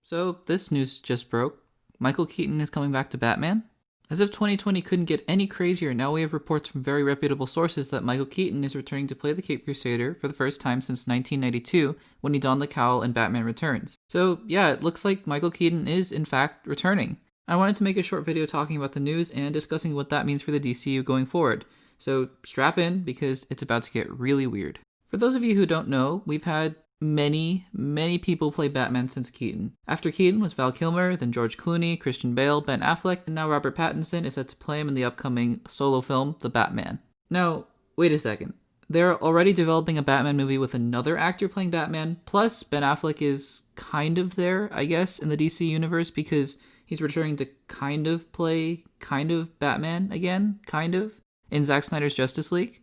So, this news just broke. Michael Keaton is coming back to Batman? As if 2020 couldn't get any crazier, now we have reports from very reputable sources that Michael Keaton is returning to play the Caped Crusader for the first time since 1992 when he donned the cowl in Batman Returns. So yeah, it looks like Michael Keaton is in fact returning. I wanted to make a short video talking about the news and discussing what that means for the DCU going forward. So strap in because it's about to get really weird. For those of you who don't know, we've had many people play Batman since Keaton. After Keaton was Val Kilmer, then George Clooney, Christian Bale, Ben Affleck, and now Robert Pattinson is set to play him in the upcoming solo film, The Batman. Now, wait a second. They're already developing a Batman movie with another actor playing Batman, plus Ben Affleck is kind of there, I guess, in the DC universe because he's returning to kind of play Batman again, in Zack Snyder's Justice League.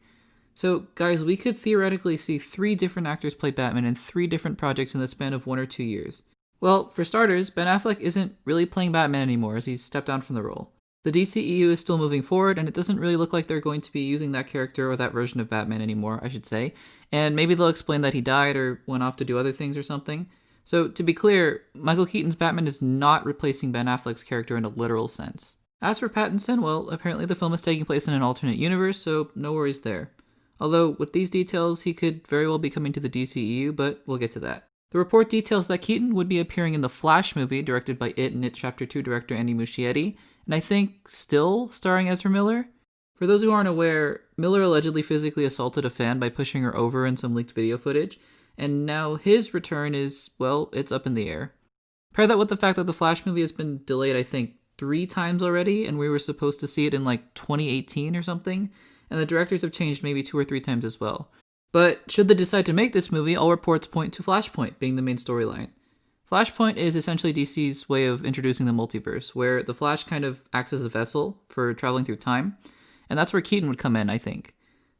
So, guys, we could theoretically see 3 different actors play Batman in 3 different projects in the span of 1 or 2 years. Well, for starters, Ben Affleck isn't really playing Batman anymore as he's stepped down from the role. The DCEU is still moving forward, and it doesn't really look like they're going to be using that character or that version of Batman anymore, I should say. And maybe they'll explain that he died or went off to do other things or something. So, to be clear, Michael Keaton's Batman is not replacing Ben Affleck's character in a literal sense. As for Pattinson, well, apparently the film is taking place in an alternate universe, so no worries there. Although, with these details, he could very well be coming to the DCEU, but we'll get to that. The report details that Keaton would be appearing in the Flash movie directed by It and It Chapter 2 director Andy Muschietti, and I think still starring Ezra Miller? For those who aren't aware, Miller allegedly physically assaulted a fan by pushing her over in some leaked video footage, and now his return is, well, it's up in the air. Pair that with the fact that the Flash movie has been delayed, I think, 3 times already, and we were supposed to see it in like 2018 or something, and the directors have changed maybe 2 or 3 times as well. But should they decide to make this movie, all reports point to Flashpoint being the main storyline. Flashpoint is essentially DC's way of introducing the multiverse, where the Flash kind of acts as a vessel for traveling through time, and that's where Keaton would come in, I think.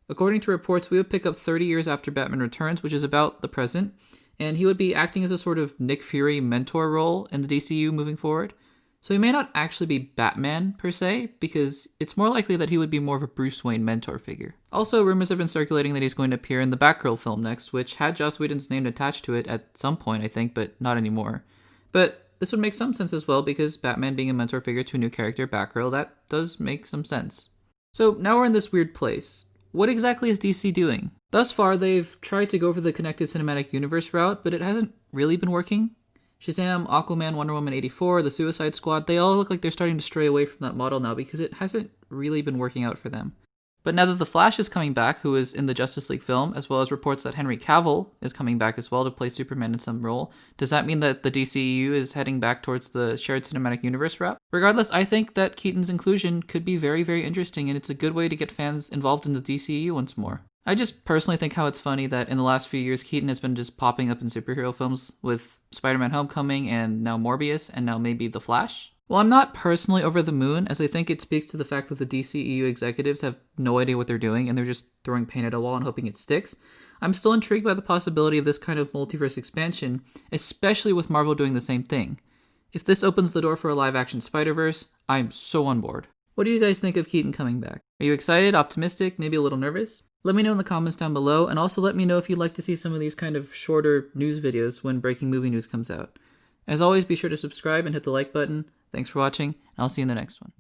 According to reports, we would pick up 30 years after Batman Returns, which is about the present, and he would be acting as a sort of Nick Fury mentor role in the DCU moving forward. So he may not actually be Batman, per se, because it's more likely that he would be more of a Bruce Wayne mentor figure. Also, rumors have been circulating that he's going to appear in the Batgirl film next, which had Joss Whedon's name attached to it at some point, I think, but not anymore. But this would make some sense as well, because Batman being a mentor figure to a new character, Batgirl, that does make some sense. So now we're in this weird place. What exactly is DC doing? Thus far, they've tried to go for the connected cinematic universe route, but it hasn't really been working. Shazam, Aquaman, Wonder Woman 84, The Suicide Squad, they all look like they're starting to stray away from that model now because it hasn't really been working out for them. But now that The Flash is coming back, who is in the Justice League film, as well as reports that Henry Cavill is coming back as well to play Superman in some role, does that mean that the DCEU is heading back towards the shared cinematic universe route? Regardless, I think that Keaton's inclusion could be very, very interesting, and it's a good way to get fans involved in the DCEU once more. I just personally think how it's funny that in the last few years, Keaton has been just popping up in superhero films with Spider-Man Homecoming and now Morbius and now maybe The Flash. Well, I'm not personally over the moon, as I think it speaks to the fact that the DCEU executives have no idea what they're doing and they're just throwing paint at a wall and hoping it sticks. I'm still intrigued by the possibility of this kind of multiverse expansion, especially with Marvel doing the same thing. If this opens the door for a live-action Spider-Verse, I'm so on board. What do you guys think of Keaton coming back? Are you excited, optimistic, maybe a little nervous? Let me know in the comments down below, and also let me know if you'd like to see some of these kind of shorter news videos when breaking movie news comes out. As always, be sure to subscribe and hit the like button. Thanks for watching, and I'll see you in the next one.